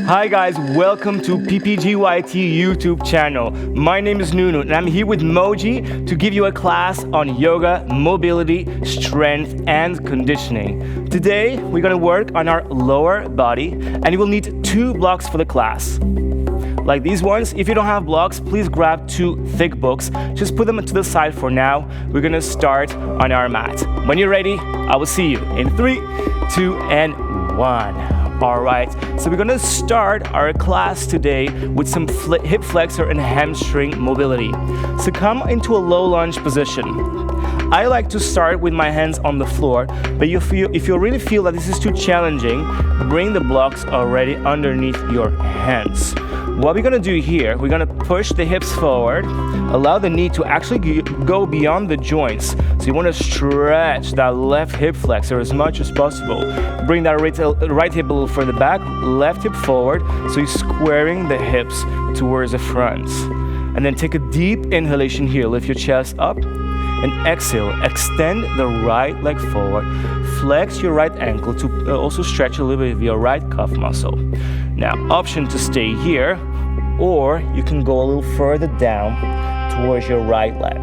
Hi guys, welcome to PPGYT YouTube channel. My name is Nuno and I'm here with Mogy to give you a class on yoga, mobility, strength and conditioning. Today we're going to work on our lower body and you will need 2 blocks for the class. Like these ones. If you don't have blocks, please grab 2 thick books. Just put them to the side for now. We're going to start on our mat. When you're ready, I will see you in 3, 2 and 1. Alright, so we're going to start our class today with some hip flexor and hamstring mobility. So come into a low lunge position. I like to start with my hands on the floor, but if you really feel that this is too challenging, bring the blocks already underneath your hands. What we're going to do here, we're going to push the hips forward, allow the knee to actually go beyond the joints. So you want to stretch that left hip flexor as much as possible. Bring that right hip a little further back, left hip forward, so you're squaring the hips towards the front. And then take a deep inhalation here, lift your chest up, and exhale, extend the right leg forward, flex your right ankle to also stretch a little bit of your right calf muscle. Now, option to stay here, or you can go a little further down towards your right leg.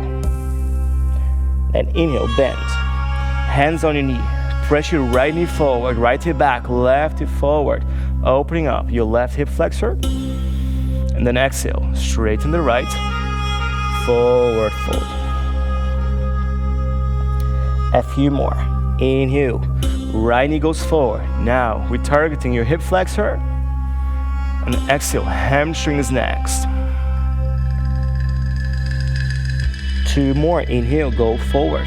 Then inhale, bend, hands on your knee, press your right knee forward, right hip back, left hip forward, opening up your left hip flexor, and then exhale, straighten the right, forward fold. A few more. Inhale, right knee goes forward. Now we're targeting your hip flexor, and exhale, hamstring is next. 2 more. Inhale, go forward.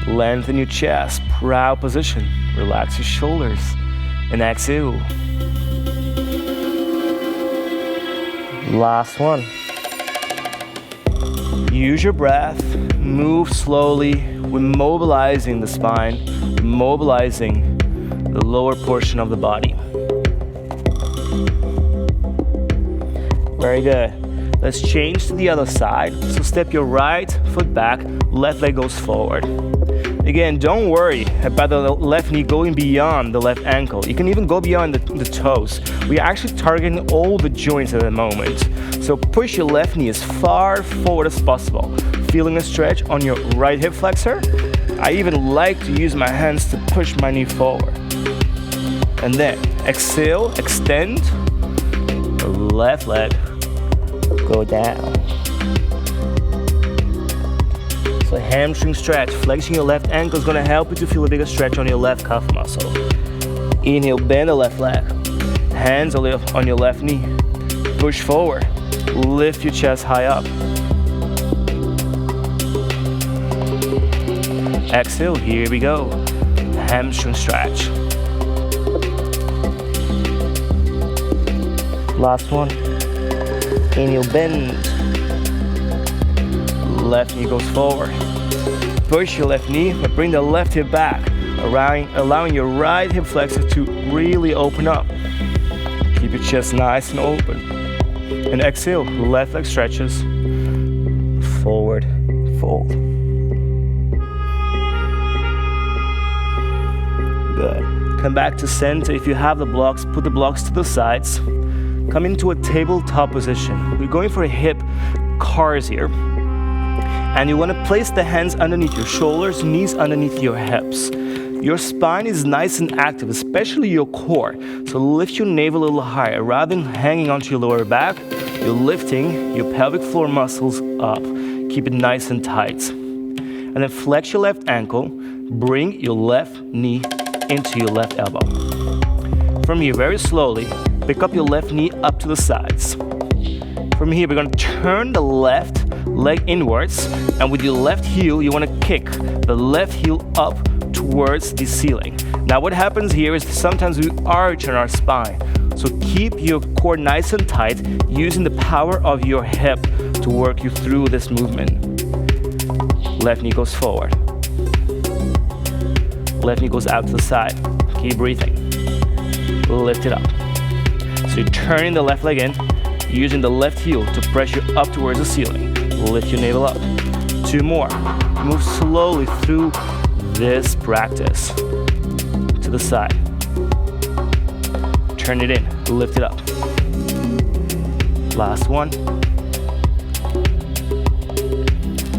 Lengthen your chest, proud position. Relax your shoulders, and exhale. Last one. Use your breath, move slowly. We're mobilizing the spine, mobilizing the lower portion of the body. Very good. Let's change to the other side. So step your right foot back, left leg goes forward. Again, don't worry about the left knee going beyond the left ankle. You can even go beyond the toes. We are actually targeting all the joints at the moment. So push your left knee as far forward as possible. Feeling a stretch on your right hip flexor. I even like to use my hands to push my knee forward. And then exhale, extend the left leg, go down. So hamstring stretch, flexing your left ankle is going to help you to feel a bigger stretch on your left calf muscle. Inhale, bend the left leg, hands on your left knee, push forward, lift your chest high up. Exhale, here we go. Hamstring stretch. Last one. Inhale, bend. Left knee goes forward. Push your left knee, but bring the left hip back, allowing your right hip flexor to really open up. Keep your chest nice and open. And exhale, left leg stretches. Forward fold. Good. Come back to center. If you have the blocks, put the blocks to the sides. Come into a tabletop position. We're going for a hip cars here. And you want to place the hands underneath your shoulders, knees underneath your hips. Your spine is nice and active, especially your core. So lift your navel a little higher. Rather than hanging onto your lower back, you're lifting your pelvic floor muscles up. Keep it nice and tight. And then flex your left ankle. Bring your left knee into your left elbow. From here, very slowly, pick up your left knee up to the sides. From here, we're going to turn the left leg inwards, and with your left heel, you want to kick the left heel up towards the ceiling. Now, what happens here is sometimes we arch on our spine. So keep your core nice and tight, using the power of your hip to work you through this movement. Left knee goes forward. Left knee goes out to the side. Keep breathing. Lift it up. So you're turning the left leg in, using the left heel to press you up towards the ceiling. Lift your navel up. 2 more. Move slowly through this practice. To the side. Turn it in. Lift it up. Last one.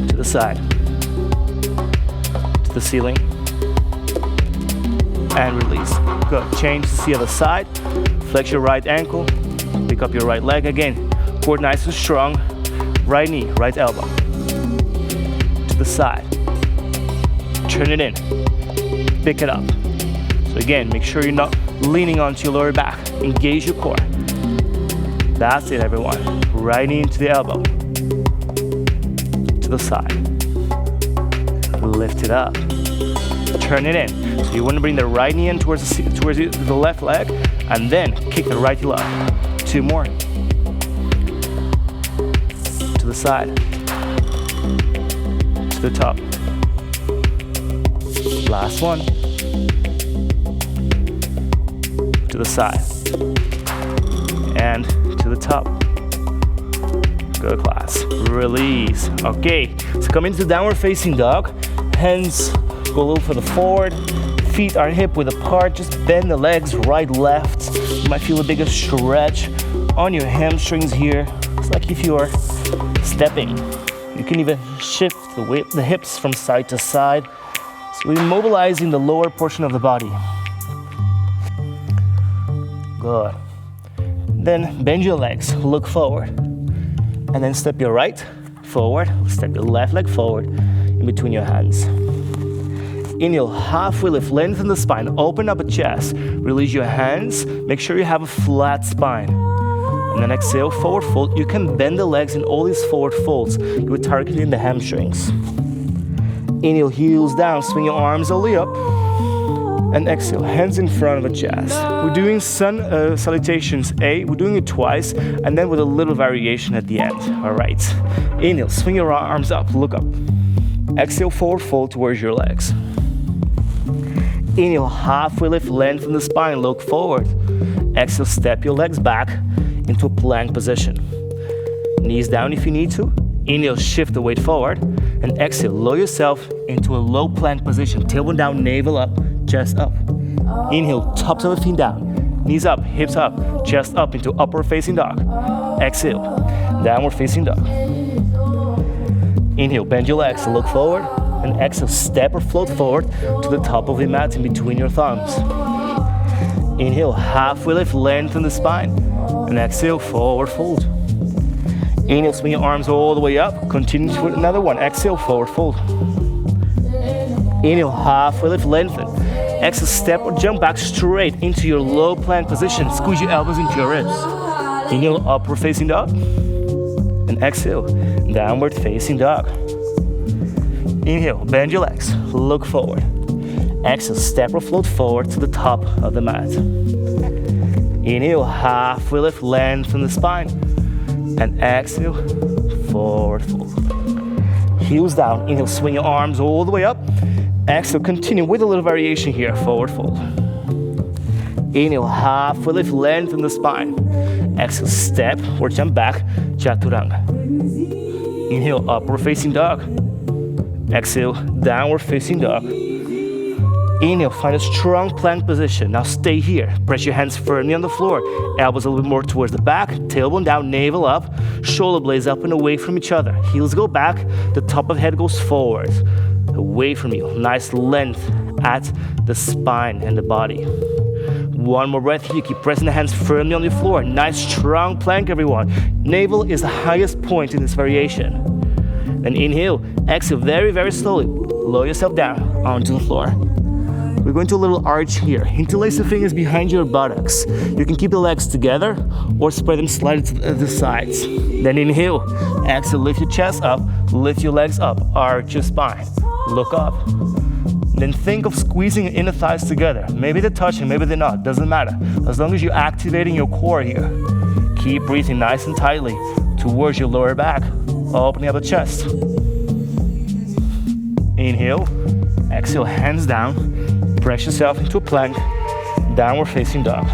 To the side. To the ceiling. And release. Good. Change to the other side. Flex your right ankle. Pick up your right leg again. Core nice and strong. Right knee, right elbow. To the side. Turn it in. Pick it up. So again, make sure you're not leaning onto your lower back. Engage your core. That's it, everyone. Right knee into the elbow. To the side. Lift it up. Turn it in. So you want to bring the right knee in towards the left leg, and then kick the right heel up. 2 more. To the side. To the top. Last one. To the side. And to the top. Good, class. Release. Okay, so come into downward facing dog. Hands go a little further forward. Feet are hip width apart. Just bend the legs right, left. You might feel a bigger stretch on your hamstrings here. It's like if you are stepping. You can even shift the hips from side to side. So we're mobilizing the lower portion of the body. Good. Then bend your legs, look forward. And then step your right forward, step your left leg forward in between your hands. Inhale, halfway lift, lengthen the spine, open up a chest, release your hands, make sure you have a flat spine. And then exhale, forward fold. You can bend the legs in all these forward folds. You're targeting the hamstrings. Inhale, heels down, swing your arms all the way up. And exhale, hands in front of the chest. We're doing sun salutations A. We're doing it twice, and then with a little variation at the end. All right. Inhale, swing your arms up, look up. Exhale, forward fold towards your legs. Inhale, halfway lift, lengthen the spine, look forward. Exhale, step your legs back into a plank position. Knees down if you need to. Inhale, shift the weight forward. And exhale, lower yourself into a low plank position. Tailbone down, navel up, chest up. Inhale, tops of the feet down. Knees up, hips up, chest up into upward facing dog. Exhale, downward facing dog. Inhale, bend your legs, look forward. And exhale, step or float forward to the top of the mat in between your thumbs. Inhale, halfway lift, lengthen the spine. And exhale, forward fold. Inhale, swing your arms all the way up. Continue with another one. Exhale, forward fold. Inhale, halfway lift, lengthen. Exhale, step or jump back straight into your low plank position. Squeeze your elbows into your ribs. Inhale, upward facing dog. And exhale, downward facing dog. Inhale, bend your legs, look forward. Exhale, step or float forward to the top of the mat. Inhale, halfway lift, lengthen the spine. And exhale, forward fold. Heels down. Inhale, swing your arms all the way up. Exhale, continue with a little variation here, forward fold. Inhale, halfway lift, lengthen the spine. Exhale, step or jump back, chaturanga. Inhale, upward facing dog. Exhale, downward facing dog. Inhale, find a strong plank position. Now stay here. Press your hands firmly on the floor. Elbows a little bit more towards the back. Tailbone down, navel up. Shoulder blades up and away from each other. Heels go back. The top of the head goes forward. Away from you. Nice length at the spine and the body. One more breath here. Keep pressing the hands firmly on the floor. Nice strong plank, everyone. Navel is the highest point in this variation. Then inhale. Exhale very, very slowly. Lower yourself down onto the floor. We're going to a little arch here. Interlace the fingers behind your buttocks. You can keep the legs together or spread them slightly to the sides. Then inhale. Exhale, lift your chest up, lift your legs up, arch your spine. Look up. Then think of squeezing your inner thighs together. Maybe they're touching, maybe they're not, doesn't matter. As long as you're activating your core here. Keep breathing nice and tightly towards your lower back, opening up the chest. Inhale. Exhale, hands down. Press yourself into a plank, downward facing dog.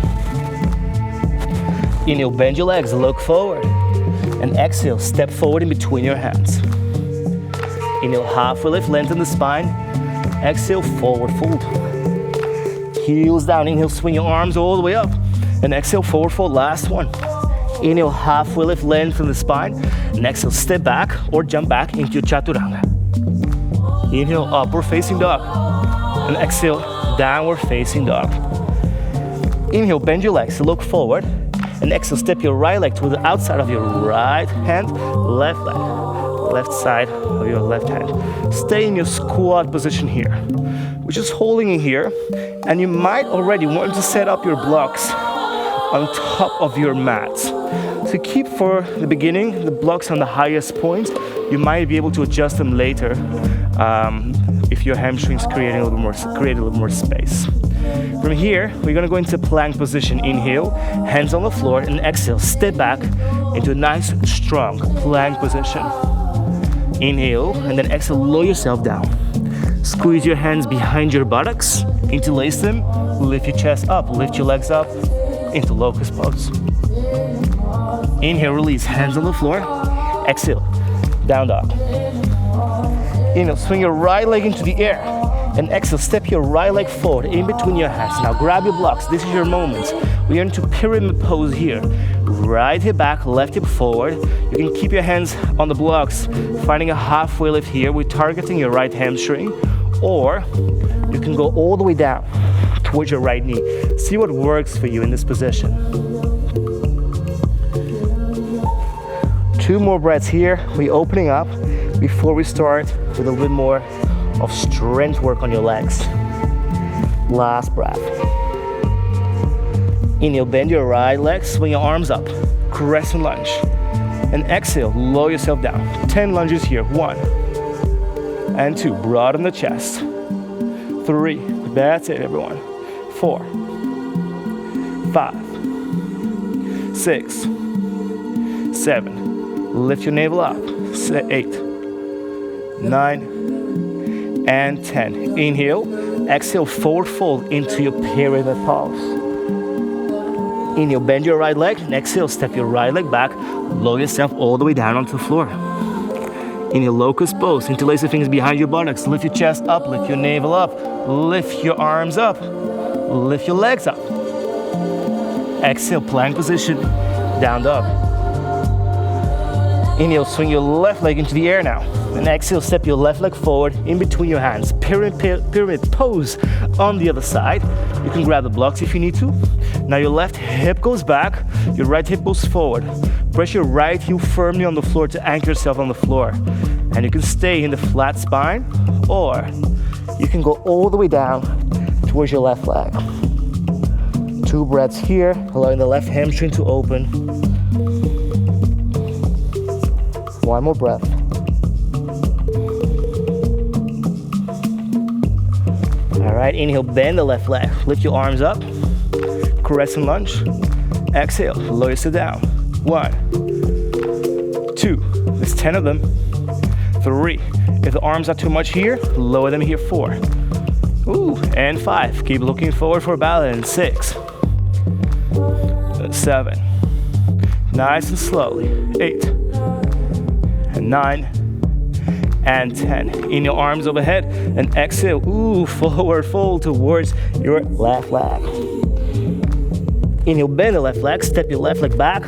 Inhale, bend your legs, look forward. And exhale, step forward in between your hands. Inhale, halfway lift, lengthen the spine. Exhale, forward fold. Heels down, inhale, swing your arms all the way up. And exhale, forward fold, last one. Inhale, halfway lift, lengthen the spine. And exhale, step back or jump back into your chaturanga. Inhale, upward facing dog. And exhale, downward facing dog. Inhale, bend your legs, look forward. And exhale, step your right leg to the outside of your right hand, left leg, left side of your left hand. Stay in your squat position here. We're just holding in here, and you might already want to set up your blocks on top of your mat. So keep for the beginning the blocks on the highest point. You might be able to adjust them later if your hamstrings create a little more space. From here, we're gonna go into plank position. Inhale, hands on the floor, and exhale, step back into a nice, strong plank position. Inhale, and then exhale, lower yourself down. Squeeze your hands behind your buttocks, interlace them, lift your chest up, lift your legs up into locust pose. Inhale, release, hands on the floor. Exhale, down dog. Inhale, swing your right leg into the air. And exhale, step your right leg forward in between your hands. Now grab your blocks, this is your moment. We are into pyramid pose here. Right hip back, left hip forward. You can keep your hands on the blocks, finding a halfway lift here. We're targeting your right hamstring. Or you can go all the way down towards your right knee. See what works for you in this position. 2 more breaths here. We're opening up before we start with a little bit more of strength work on your legs. Last breath. Inhale, bend your right leg, swing your arms up, crescent lunge. And exhale, lower yourself down. 10 lunges here. 1 and 2, broaden the chest. 3, that's it everyone. 4, 5, 6, 7, lift your navel up. 8, 9, and 10. Inhale, exhale, forward fold into your pyramid pose. Inhale, bend your right leg, and exhale, step your right leg back, lower yourself all the way down onto the floor. Inhale, locust pose, interlace your fingers behind your buttocks, lift your chest up, lift your navel up, lift your arms up, lift your legs up. Exhale, plank position, down dog. Inhale, swing your left leg into the air now. And exhale, step your left leg forward in between your hands. Pyramid pose on the other side. You can grab the blocks if you need to. Now your left hip goes back, your right hip goes forward. Press your right heel firmly on the floor to anchor yourself on the floor. And you can stay in the flat spine, or you can go all the way down towards your left leg. 2 breaths here, allowing the left hamstring to open. 1 more breath. All right, inhale, bend the left leg. Lift your arms up, crescent lunge. Exhale, lower yourself down. 1, 2, there's 10 of them. 3, if the arms are too much here, lower them here. 4, ooh, and 5, keep looking forward for balance. 6, 7, nice and slowly. 8, and 9, and 10. In your arms overhead, and exhale, ooh, forward fold towards your left leg. Inhale, bend the left leg, step your left leg back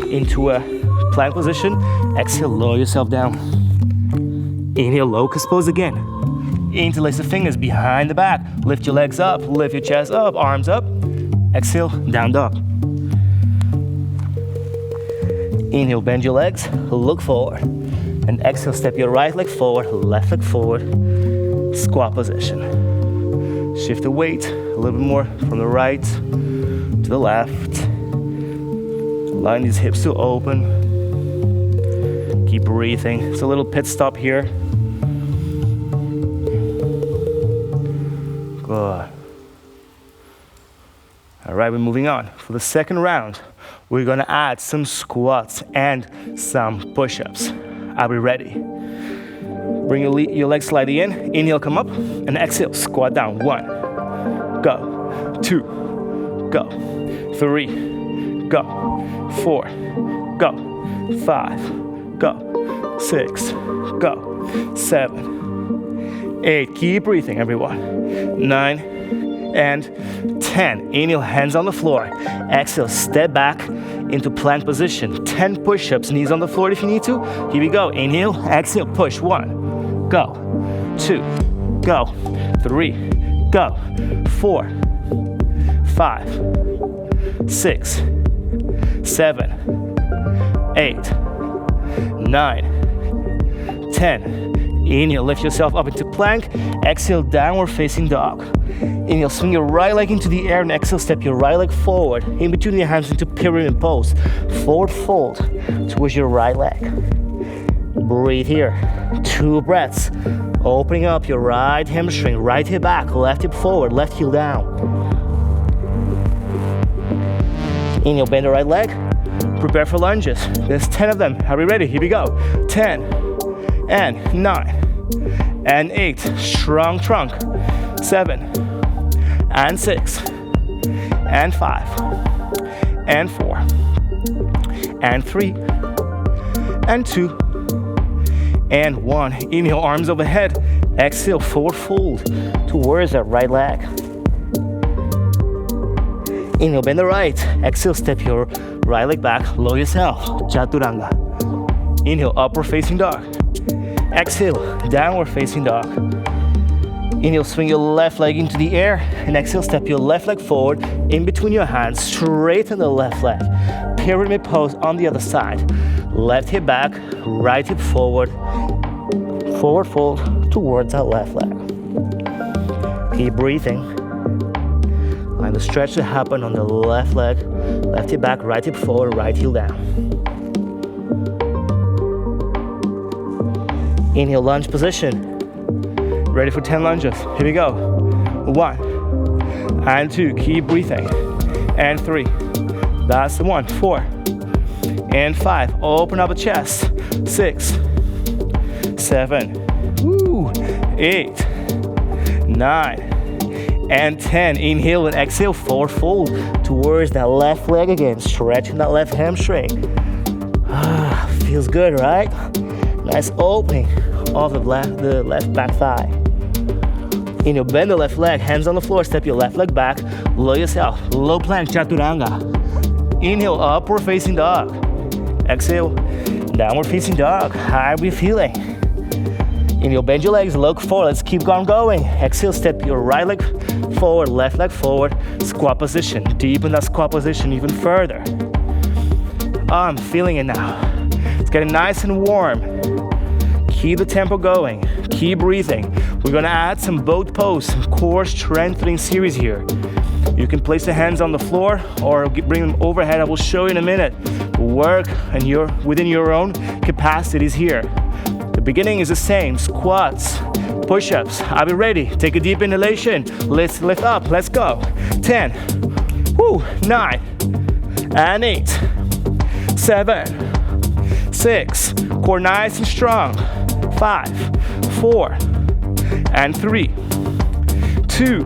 into a plank position. Exhale, lower yourself down. Inhale, locust pose again. Interlace the fingers behind the back. Lift your legs up, lift your chest up, arms up. Exhale, down dog. Inhale, bend your legs, look forward. And exhale, step your right leg forward, left leg forward. Squat position. Shift the weight a little bit more from the right to the left. Allowing these hips to open. Keep breathing. It's a little pit stop here. Good. All right, we're moving on. For the second round, we're gonna add some squats and some push-ups. Are we ready? Bring your legs slightly in. Inhale, come up, and exhale, squat down. 1, go. 2, go. 3, go. 4, go. 5, go. 6, go. 7, 8. Keep breathing, everyone. 9, and 10. Inhale, hands on the floor. Exhale, step back into plank position. 10 push-ups, knees on the floor if you need to. Here we go. Inhale, exhale, push. 1, go. 2, go. 3, go. 4, 5, 6, 7, 8, 9, 10. Inhale, lift yourself up into plank. Exhale, downward facing dog. Inhale, swing your right leg into the air, and exhale, step your right leg forward. In between your hands into pyramid pose. Forward fold towards your right leg. Breathe here. 2 breaths. Opening up your right hamstring, right hip back, left hip forward, left heel down. Inhale, bend the right leg. Prepare for lunges. There's 10 of them. Are we ready? Here we go. 10 and 9 and 8. Strong trunk. 7 and 6 and 5 and 4 and 3 and 2 and 1. Inhale, arms overhead. Exhale, forward fold towards that right leg. Inhale, bend the right. Exhale, step your right leg back. Lower yourself. Chaturanga. Inhale, upward facing dog. Exhale, downward facing dog. Inhale, swing your left leg into the air. And exhale, step your left leg forward in between your hands. Straighten the left leg. Pyramid pose on the other side. Left hip back, right hip forward. Forward fold towards that left leg. Keep breathing. And the stretch to happen on the left leg. Left hip back, right hip forward, right heel down. Inhale, lunge position. Ready for 10 lunges. Here we go. 1 and 2. Keep breathing. And 3. That's the 1. 4 and 5. Open up the chest. 6, 7, 8, 9, and 10. Inhale and exhale, forward fold towards that left leg again. Stretching that left hamstring. Feels good, right? Nice opening of the left back thigh. Inhale, bend the left leg, hands on the floor, step your left leg back, lower yourself, low plank, chaturanga. Inhale, upward facing dog. Exhale, downward facing dog. How are we feeling? Inhale, bend your legs, look forward, let's keep on going. Exhale, step your right leg forward, left leg forward, squat position. Deepen that squat position even further. I'm feeling it now. It's getting nice and warm. Keep the tempo going. Keep breathing. We're gonna add some boat pose, some core strengthening series here. You can place the hands on the floor or bring them overhead. I will show you in a minute. Work and you're within your own capacities here. The beginning is the same. Squats, push-ups. Are we ready? Take a deep inhalation. Let's lift up. Let's go. 10, 9, and 8, 7, 6. Core nice and strong. 5, 4, and 3, 2,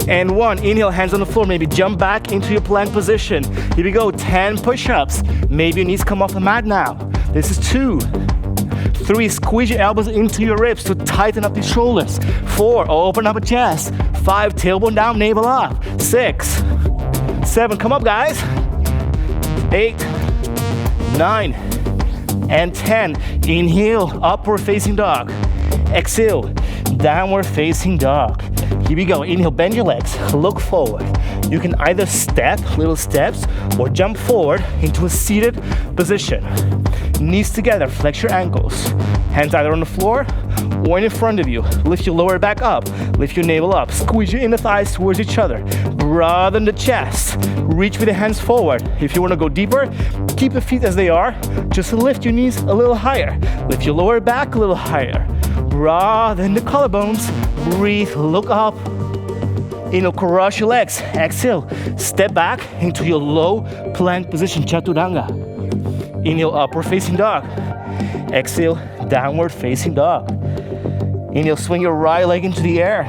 and 1. Inhale, hands on the floor. Maybe jump back into your plank position. Here we go. 10 push-ups. Maybe your knees come off the mat now. This is 2, 3. Squeeze your elbows into your ribs to tighten up the shoulders. 4. Open up a chest. 5. Tailbone down, navel up. 6, 7. Come up, guys. 8, 9, and 10. Inhale, upward facing dog. Exhale, downward facing dog. Here we go. Inhale, bend your legs, look forward. You can either step, little steps, or jump forward into a seated position. Knees together, flex your ankles. Hands either on the floor or in front of you. Lift your lower back up, lift your navel up. Squeeze your inner thighs towards each other. Broaden the chest. Reach with the hands forward. If you want to go deeper, keep the feet as they are. Just lift your knees a little higher. Lift your lower back a little higher. Broaden the collarbones. Breathe, look up. Inhale, cross your legs. Exhale, step back into your low plank position, chaturanga. Inhale, upward facing dog. Exhale, downward facing dog. Inhale, swing your right leg into the air.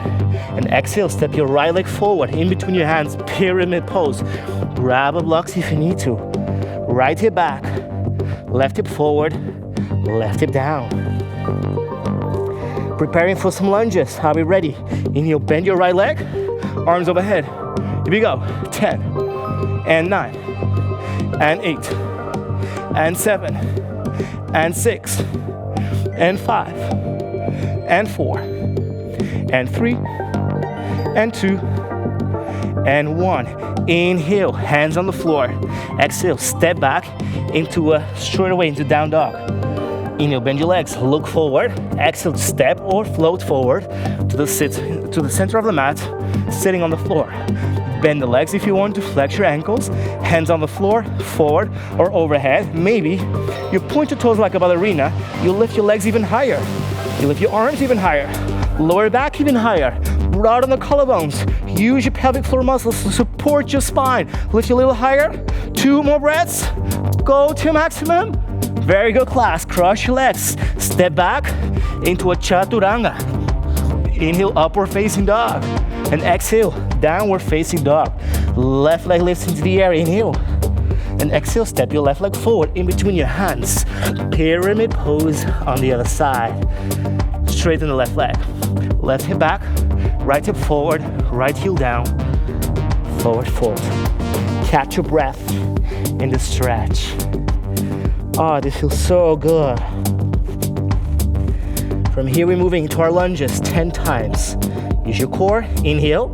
And exhale, step your right leg forward in between your hands, pyramid pose. Grab a blocks if you need to. Right hip back, left hip forward, left hip down. Preparing for some lunges. Are we ready? Inhale, bend your right leg. Arms overhead. Here we go. 10 and 9 and 8 and 7 and 6 and 5 and 4 and 3 and 2 and 1. Inhale, hands on the floor. Exhale, step back into a straight away into down dog. Inhale, bend your legs, look forward. Exhale, step or float forward to the center of the mat, sitting on the floor. Bend the legs if you want to, flex your ankles. Hands on the floor, forward or overhead. Maybe you point your toes like a ballerina. You lift your legs even higher. You lift your arms even higher. Lower back even higher. Broaden the collarbones. Use your pelvic floor muscles to support your spine. Lift you a little higher. 2 more breaths. Go to maximum. Very good, class. Cross your legs. Step back into a chaturanga. Inhale, upward facing dog. And exhale, downward facing dog. Left leg lifts into the air. Inhale. And exhale, step your left leg forward in between your hands. Pyramid pose on the other side. Straighten the left leg. Left hip back, right hip forward, right heel down, forward fold. Catch your breath in the stretch. Oh, this feels so good. From here, we're moving into our lunges 10 times. Use your core, inhale,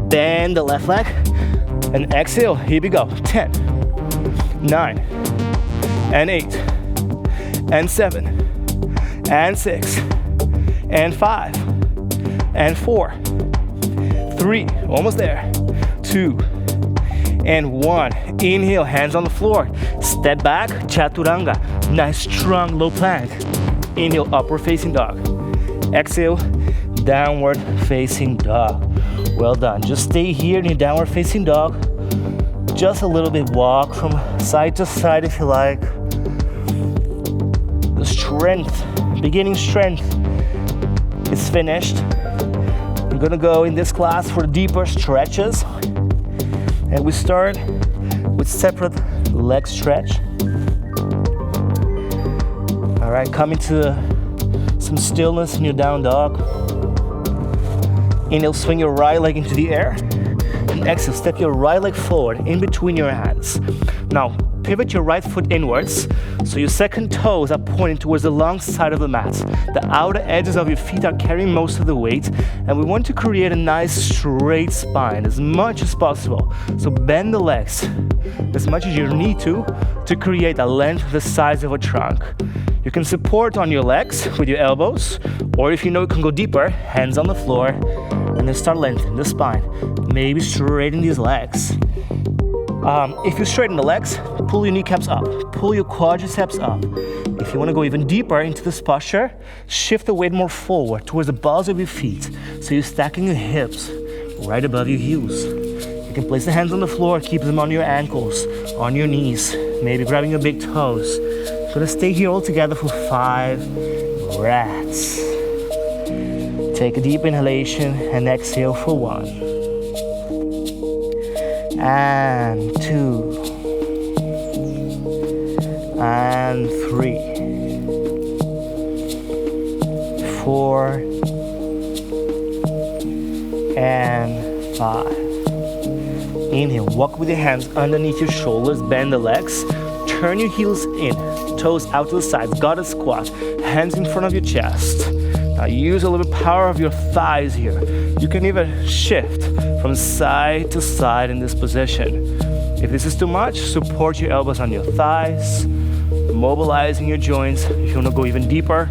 bend the left leg, and exhale, here we go. 10, 9, and 8, and 7, and 6, and 5, and 4, 3, almost there, 2, and 1. Inhale, hands on the floor. Step back, chaturanga. Nice, strong, low plank. Inhale, upward facing dog. Exhale, downward facing dog. Well done. Just stay here in your downward facing dog. Just a little bit, walk from side to side if you like. The strength, beginning strength is finished. I'm gonna go in this class for deeper stretches. And we start with separate leg stretch. All right, come into some stillness in your down dog. Inhale, swing your right leg into the air. And exhale, step your right leg forward in between your hands. Now, pivot your right foot inwards, so your second toes are pointing towards the long side of the mat. The outer edges of your feet are carrying most of the weight, and we want to create a nice straight spine as much as possible. So bend the legs as much as you need to create a length the size of a trunk. You can support on your legs with your elbows, or if you know you can go deeper, hands on the floor, and then start lengthening the spine. Maybe straighten these legs. If you straighten the legs, pull your kneecaps up, pull your quadriceps up. If you want to go even deeper into this posture, shift the weight more forward towards the balls of your feet. So you're stacking your hips right above your heels. You can place the hands on the floor, keep them on your ankles, on your knees, maybe grabbing your big toes. Gonna stay here all together for 5 breaths. Take a deep inhalation and exhale for 1. And 2. And 3. 4. And 5. Inhale, walk with your hands underneath your shoulders, bend the legs, turn your heels in, toes out to the sides, goddess squat, hands in front of your chest. Now use a little bit power of your thighs here. You can even shift from side to side in this position. If this is too much, support your elbows on your thighs, mobilizing your joints. If you want to go even deeper,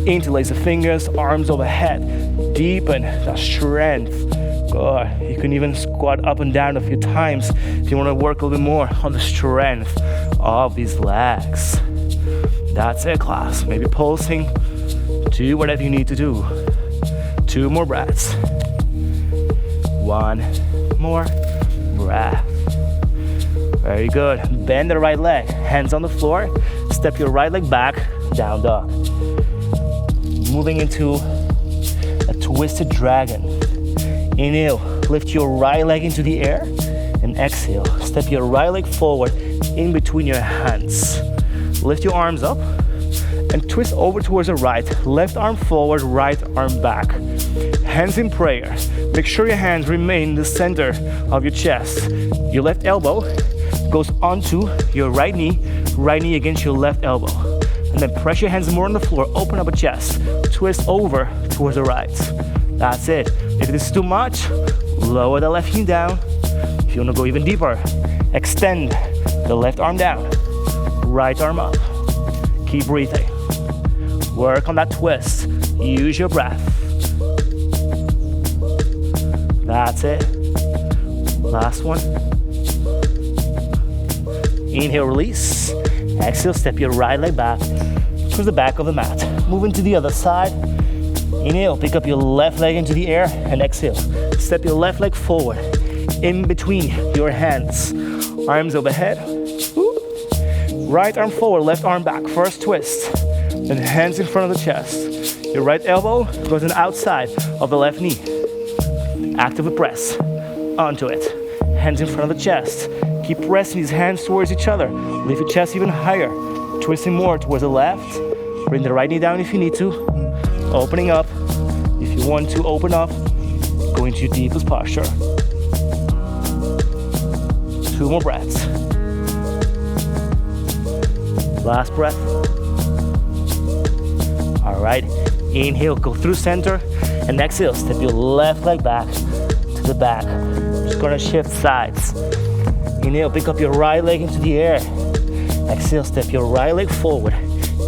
interlace the fingers, arms overhead, deepen the strength. Good. You can even squat up and down a few times if you want to work a little bit more on the strength of these legs. That's it, class. Maybe pulsing. Do whatever you need to do. 2 more breaths. 1 more breath. Very good. Bend the right leg. Hands on the floor. Step your right leg back. Down dog. Moving into a twisted dragon. Inhale. Lift your right leg into the air. And exhale. Step your right leg forward in between your hands. Lift your arms up and twist over towards the right. Left arm forward, right arm back. Hands in prayer. Make sure your hands remain in the center of your chest. Your left elbow goes onto your right knee against your left elbow. And then press your hands more on the floor, open up a chest, twist over towards the right. That's it. If this is too much, lower the left knee down. If you want to go even deeper, extend the left arm down, right arm up. Keep breathing. Work on that twist. Use your breath. That's it. Last one. Inhale, release. Exhale, step your right leg back towards the back of the mat. Moving to the other side. Inhale, pick up your left leg into the air, and exhale. Step your left leg forward, in between your hands. Arms overhead. Right arm forward, left arm back. First twist, then hands in front of the chest. Your right elbow goes on the outside of the left knee. Active press onto it. Hands in front of the chest. Keep pressing these hands towards each other. Lift your chest even higher. Twisting more towards the left. Bring the right knee down if you need to. Opening up. If you want to open up, go into your deepest posture. 2 more breaths. Last breath. All right. Inhale, go through center. And exhale, step your left leg back to the back. Just gonna shift sides. Inhale, pick up your right leg into the air. Exhale, step your right leg forward,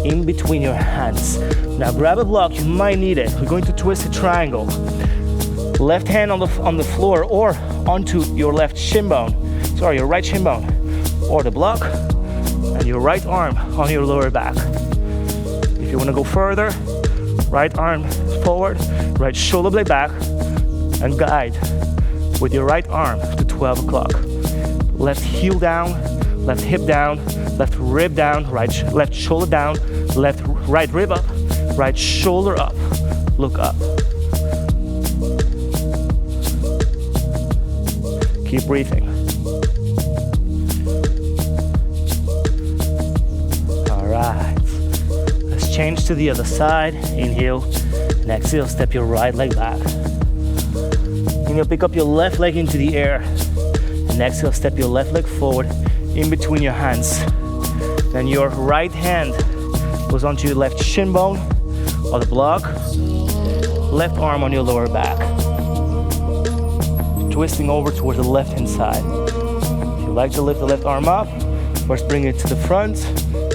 in between your hands. Now grab a block, you might need it. We're going to twist a triangle. Left hand on the floor or onto your left shin bone. Sorry, your right shin bone. Or the block, and your right arm on your lower back. If you wanna go further, right arm forward, right shoulder blade back, and guide with your right arm to 12 o'clock. Left heel down, left hip down, left rib down, left shoulder down, right rib up, right shoulder up. Look up. Keep breathing. All right. Let's change to the other side. Inhale. And exhale, step your right leg back. Inhale, pick up your left leg into the air. And exhale, step your left leg forward in between your hands. Then your right hand goes onto your left shin bone or the block. Left arm on your lower back. Twisting over towards the left hand side. If you like to lift the left arm up, first bring it to the front,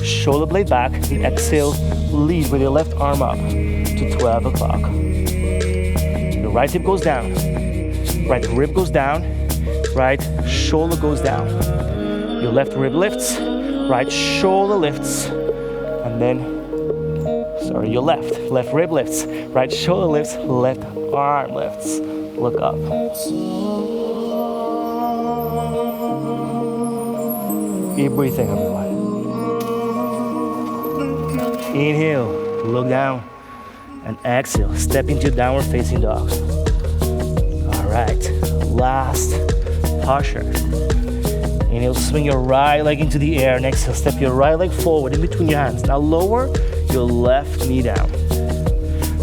shoulder blade back, and exhale, lead with your left arm up to 12 o'clock. Your right hip goes down, right rib goes down, right shoulder goes down. Your left rib lifts, right shoulder lifts, and then, your left rib lifts, right shoulder lifts, left arm lifts. Look up. Keep breathing, everyone. Inhale, look down, and exhale, step into downward facing dog. All right, last posture. Inhale, swing your right leg into the air, and exhale, step your right leg forward in between your hands. Now lower your left knee down.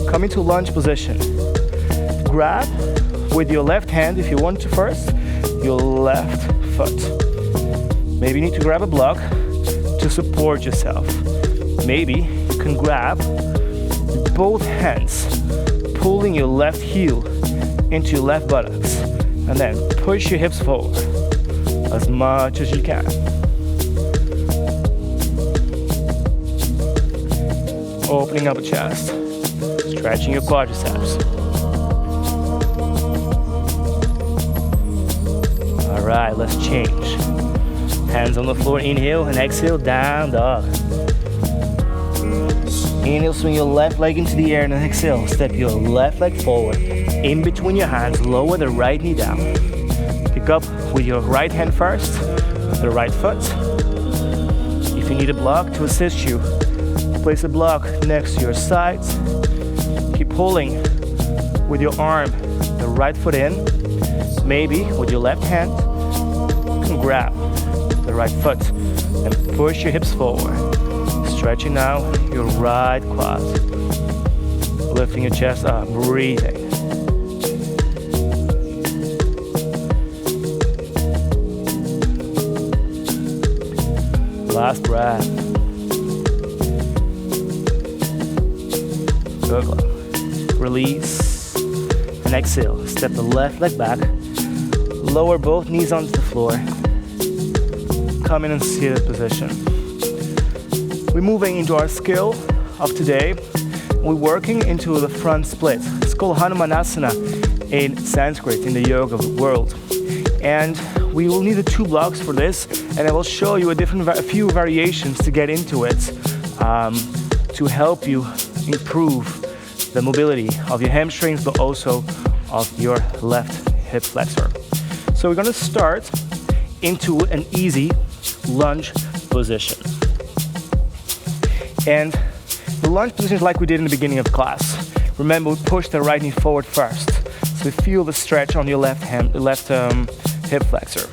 Come into lunge position. Grab with your left hand, if you want to first, your left foot. Maybe you need to grab a block to support yourself. Maybe you can grab with both hands, pulling your left heel into your left buttocks, and then push your hips forward as much as you can. Opening up the chest, stretching your quadriceps. All right, let's change. Hands on the floor, inhale and exhale, down dog. Inhale, swing your left leg into the air and exhale, step your left leg forward. In between your hands, lower the right knee down. Pick up with your right hand first, the right foot. If you need a block to assist you, place a block next to your sides. Keep pulling with your arm, the right foot in. Maybe with your left hand, you can grab the right foot and push your hips forward. Stretching now your right quad. Lifting your chest up, breathing. Last breath. Good. Release. And exhale. Step the left leg back. Lower both knees onto the floor. Come in and seated position. We're moving into our skill of today. We're working into the front split. It's called Hanumanasana in Sanskrit, in the yoga world. And we will need the 2 blocks for this, and I will show you a few variations to get into it to help you improve the mobility of your hamstrings, but also of your left hip flexor. So we're going to start into an easy lunge position. And the lunge position is like we did in the beginning of class. Remember, we push the right knee forward first. So feel the stretch on your left hip flexor.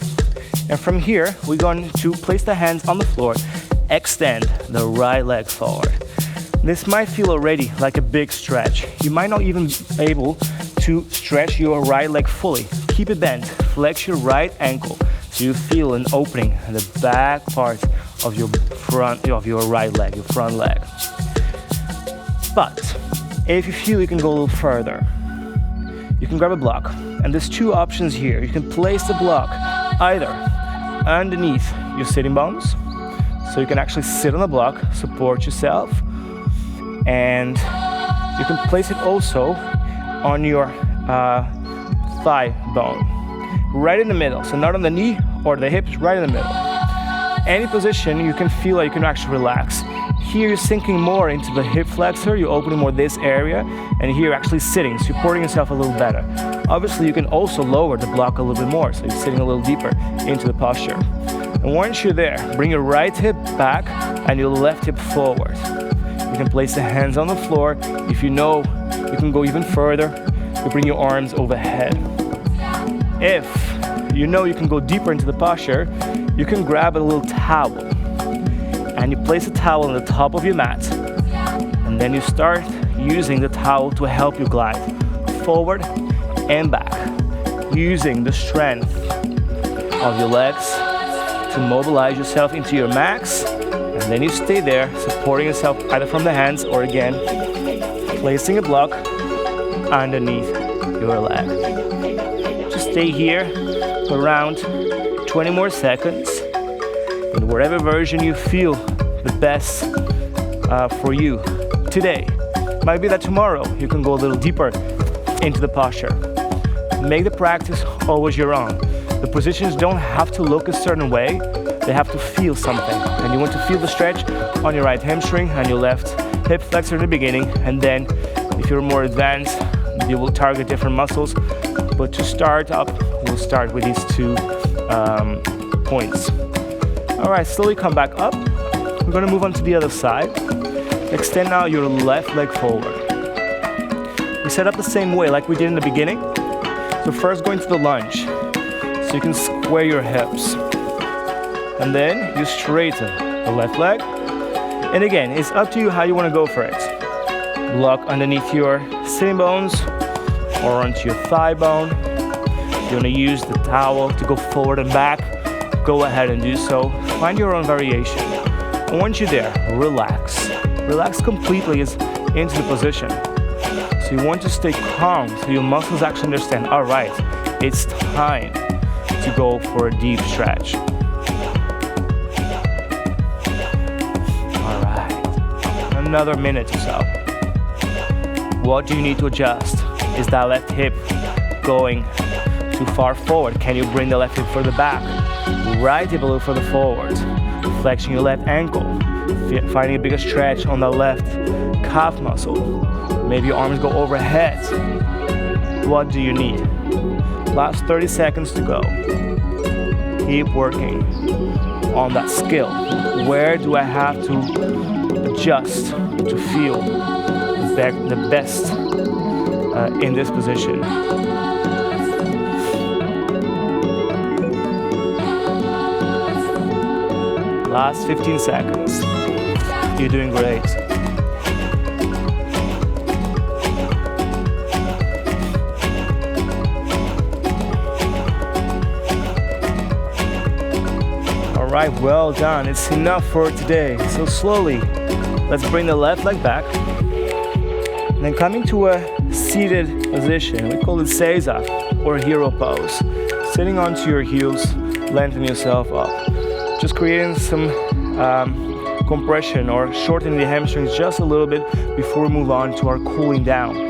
And from here, we're going to place the hands on the floor, extend the right leg forward. This might feel already like a big stretch. You might not even be able to stretch your right leg fully. Keep it bent, flex your right ankle so you feel an opening in the back part of your right leg, your front leg. But if you feel you can go a little further, you can grab a block. And there's 2 options here. You can place the block either underneath your sitting bones, so you can actually sit on the block, support yourself, and you can place it also on your thigh bone, right in the middle. So not on the knee or the hips, right in the middle. Any position you can feel like you can actually relax. Here you're sinking more into the hip flexor, you're opening more this area, and here you're actually sitting, supporting yourself a little better. Obviously you can also lower the block a little bit more, so you're sitting a little deeper into the posture. And once you're there, bring your right hip back and your left hip forward. You can place the hands on the floor. If you know you can go even further, you bring your arms overhead. If you know you can go deeper into the posture, you can grab a little towel and you place a towel on the top of your mat, and then you start using the towel to help you glide forward and back, using the strength of your legs to mobilize yourself into your max, and then you stay there supporting yourself either from the hands or again placing a block underneath your leg. Just stay here for around 20 more seconds in whatever version you feel the best for you today. Might be that tomorrow you can go a little deeper into the posture. Make the practice always your own. The positions don't have to look a certain way, they have to feel something. And you want to feel the stretch on your right hamstring and your left hip flexor in the beginning, and then if you're more advanced, you will target different muscles. But to start up, we'll start with these 2 points. All right, slowly come back up. We're gonna move on to the other side. Extend now your left leg forward. We set up the same way like we did in the beginning. So first go into the lunge, so you can square your hips. And then you straighten the left leg. And again, it's up to you how you wanna go for it. Block underneath your sitting bones or onto your thigh bone. If you wanna use the towel to go forward and back, go ahead and do so. Find your own variation. And once you're there, relax. Relax completely into the position. So you want to stay calm so your muscles actually understand, all right, it's time to go for a deep stretch. All right, another minute or so. What do you need to adjust? Is that left hip going too far forward? Can you bring the left hip further back? Right hip a little further forward. Flexing your left ankle. Finding a bigger stretch on the left calf muscle. Maybe your arms go overhead. What do you need? Last 30 seconds to go. Keep working on that skill. Where do I have to adjust to feel the best in this position? Last 15 seconds. You're doing great. right, well done. It's enough for today. So slowly, let's bring the left leg back. And then coming to a seated position, we call it Seiza or hero pose. Sitting onto your heels, lengthen yourself up. Just creating some compression or shortening the hamstrings just a little bit before we move on to our cooling down.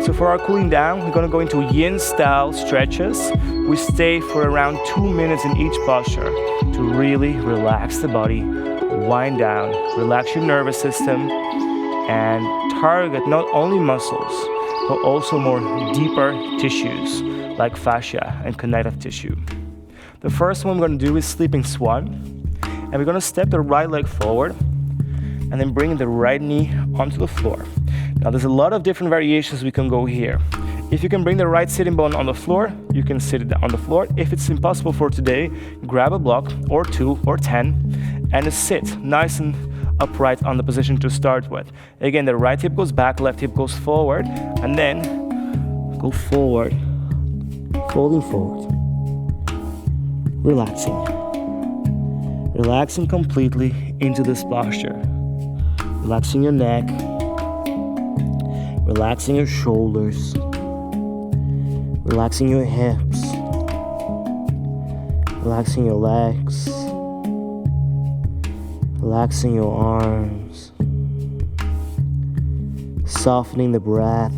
So for our cooling down, we're going to go into yin style stretches. We stay for around 2 minutes in each posture to really relax the body, wind down, relax your nervous system, and target not only muscles, but also more deeper tissues like fascia and connective tissue. The first one we're going to do is sleeping swan, and we're going to step the right leg forward and then bring the right knee onto the floor. Now there's a lot of different variations we can go here. If you can bring the right sitting bone on the floor, you can sit it on the floor. If it's impossible for today, grab a block or 2 or 10 and just sit nice and upright on the position to start with. Again, the right hip goes back, left hip goes forward, and then go forward, folding forward, relaxing. Relaxing completely into this posture. Relaxing your neck, relaxing your shoulders, relaxing your hips, relaxing your legs, relaxing your arms, softening the breath.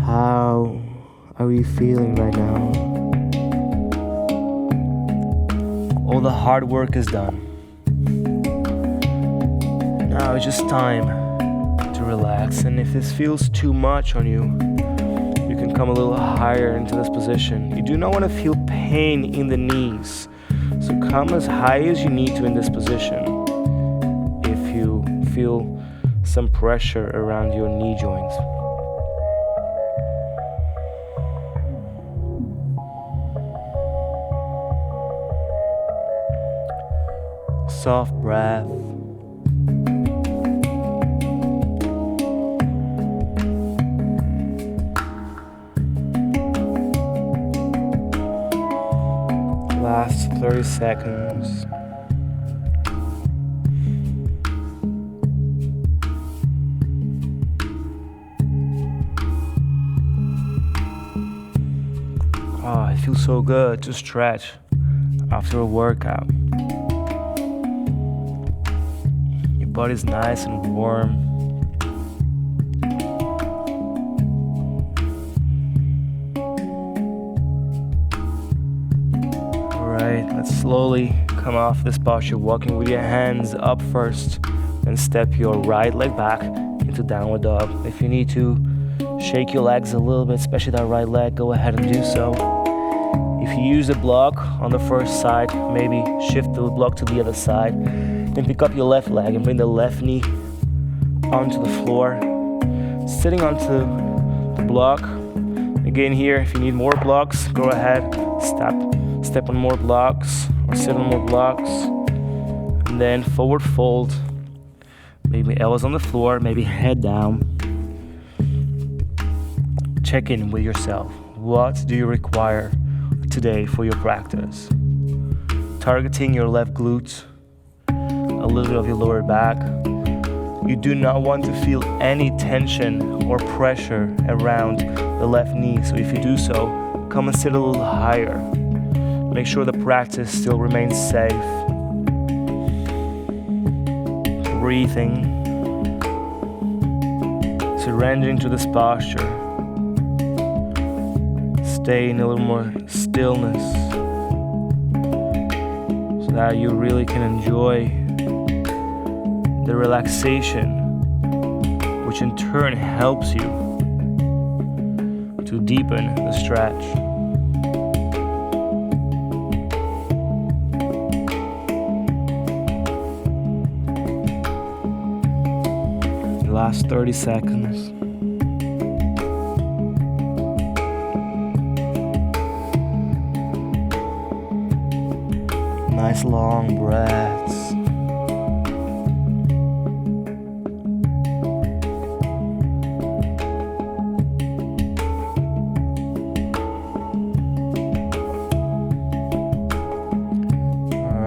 How are you feeling right now? All the hard work is done. Now it's just time to relax, and if this feels too much on you, you can come a little higher into this position. You do not want to feel pain in the knees, so come as high as you need to in this position if you feel some pressure around your knee joints. Soft breath. Last 30 seconds. Oh, it feels so good to stretch after a workout. Body's nice and warm. Alright, let's slowly come off this posture, walking with your hands up first, then step your right leg back into downward dog. If you need to shake your legs a little bit, especially that right leg, go ahead and do so. If you use a block on the first side, maybe shift the block to the other side. Then pick up your left leg and bring the left knee onto the floor, sitting onto the block. Again here, if you need more blocks, go ahead, step on more blocks or sit on more blocks. And then forward fold, maybe elbows on the floor, maybe head down. Check in with yourself. What do you require today for your practice? Targeting your left glutes, a little bit of your lower back. You do not want to feel any tension or pressure around the left knee. So if you do so, come and sit a little higher. Make sure the practice still remains safe. Breathing. Surrendering to this posture. Stay in a little more stillness so that you really can enjoy the relaxation, which in turn helps you to deepen the stretch. Last 30 seconds. Nice long breaths.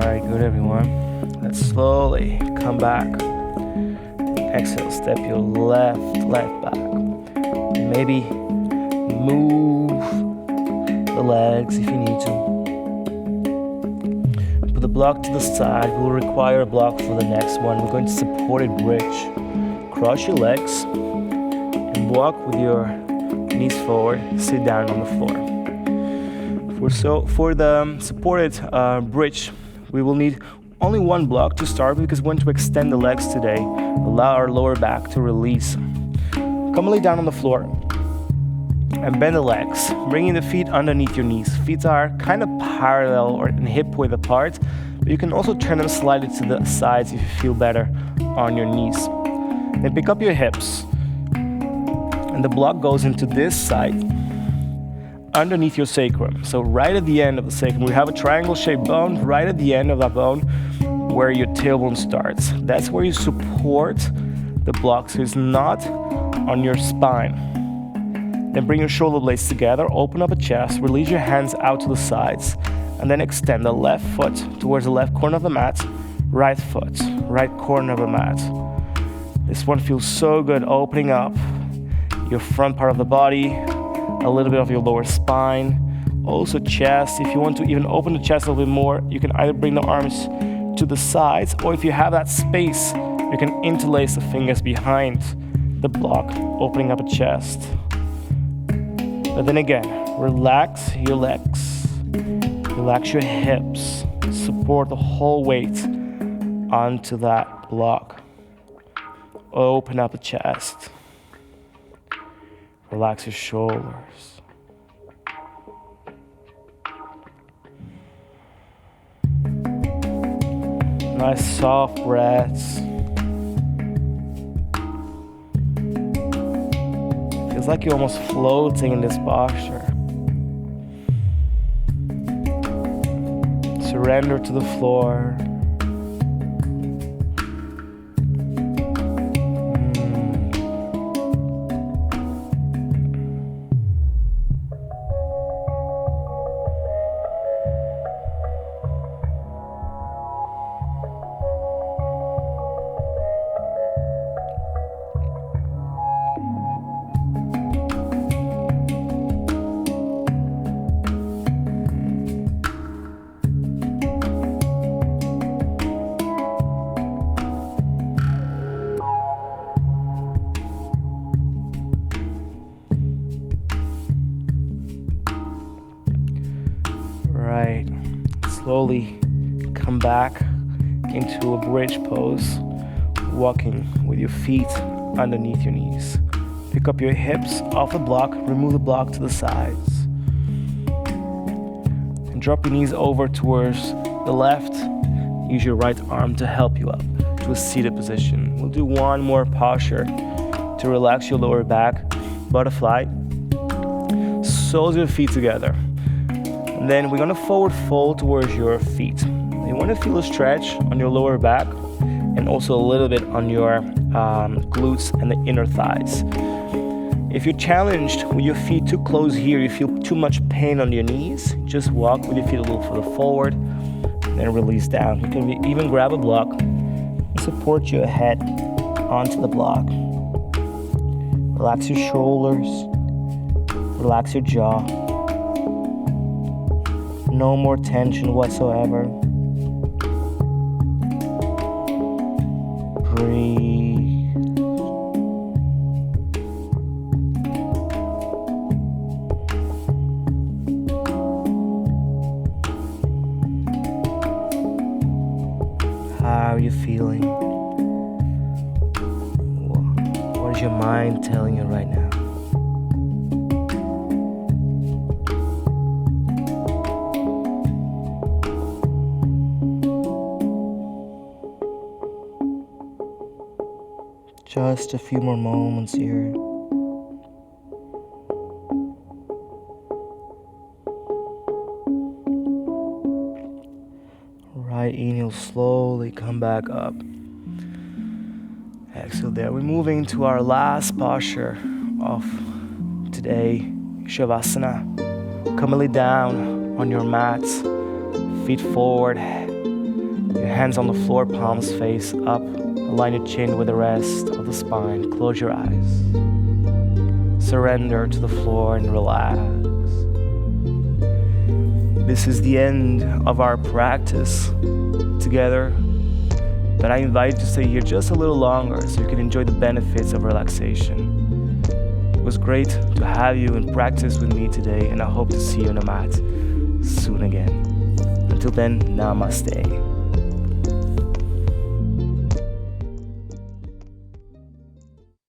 Alright, good everyone. Let's slowly come back. Exhale, step your left back. Maybe move the legs if you need to. Put the block to the side. We'll require a block for the next one. We're going to supported bridge. Cross your legs and walk with your knees forward. Sit down on the floor. For the supported bridge, we will need only one block to start with because we want to extend the legs today. Allow our lower back to release. Come lay down on the floor and bend the legs, bringing the feet underneath your knees. Feet are kind of parallel or in hip width apart, but you can also turn them slightly to the sides if you feel better on your knees. Then pick up your hips, and the block goes into this side, underneath your sacrum. So right at the end of the sacrum, we have a triangle-shaped bone right at the end of that bone where your tailbone starts. That's where you support the block, so it's not on your spine. Then bring your shoulder blades together, open up a chest, release your hands out to the sides, and then extend the left foot towards the left corner of the mat, right foot, right corner of the mat. This one feels so good, opening up your front part of the body, a little bit of your lower spine, also chest. If you want to even open the chest a little bit more, you can either bring the arms to the sides, or if you have that space, you can interlace the fingers behind the block, opening up a chest. But then again, relax your legs, relax your hips, support the whole weight onto that block. Open up the chest. Relax your shoulders. Nice soft breaths. Feels like you're almost floating in this posture. Surrender to the floor. Right, slowly come back into a bridge pose, walking with your feet underneath your knees. Pick up your hips off the block, remove the block to the sides. And drop your knees over towards the left. Use your right arm to help you up to a seated position. We'll do one more posture to relax your lower back. Butterfly. Soles of your feet together. And then we're gonna forward fold towards your feet. You wanna feel a stretch on your lower back and also a little bit on your glutes and the inner thighs. If you're challenged with your feet too close here, you feel too much pain on your knees, just walk with your feet a little further forward, and then release down. You can even grab a block and support your head onto the block. Relax your shoulders, relax your jaw. No more tension whatsoever. Breathe. How are you feeling? What is your mind telling you right now? Just a few more moments here. Right inhale, slowly come back up. Exhale there. We're moving to our last posture of today, Shavasana. Come lay down on your mats, feet forward, Your hands on the floor, palms face up. Align your chin with the rest of the spine. Close your eyes. Surrender to the floor and relax. This is the end of our practice together, but I invite you to stay here just a little longer so you can enjoy the benefits of relaxation. It was great to have you and practice with me today, and I hope to see you on the mat soon again. Until then, namaste.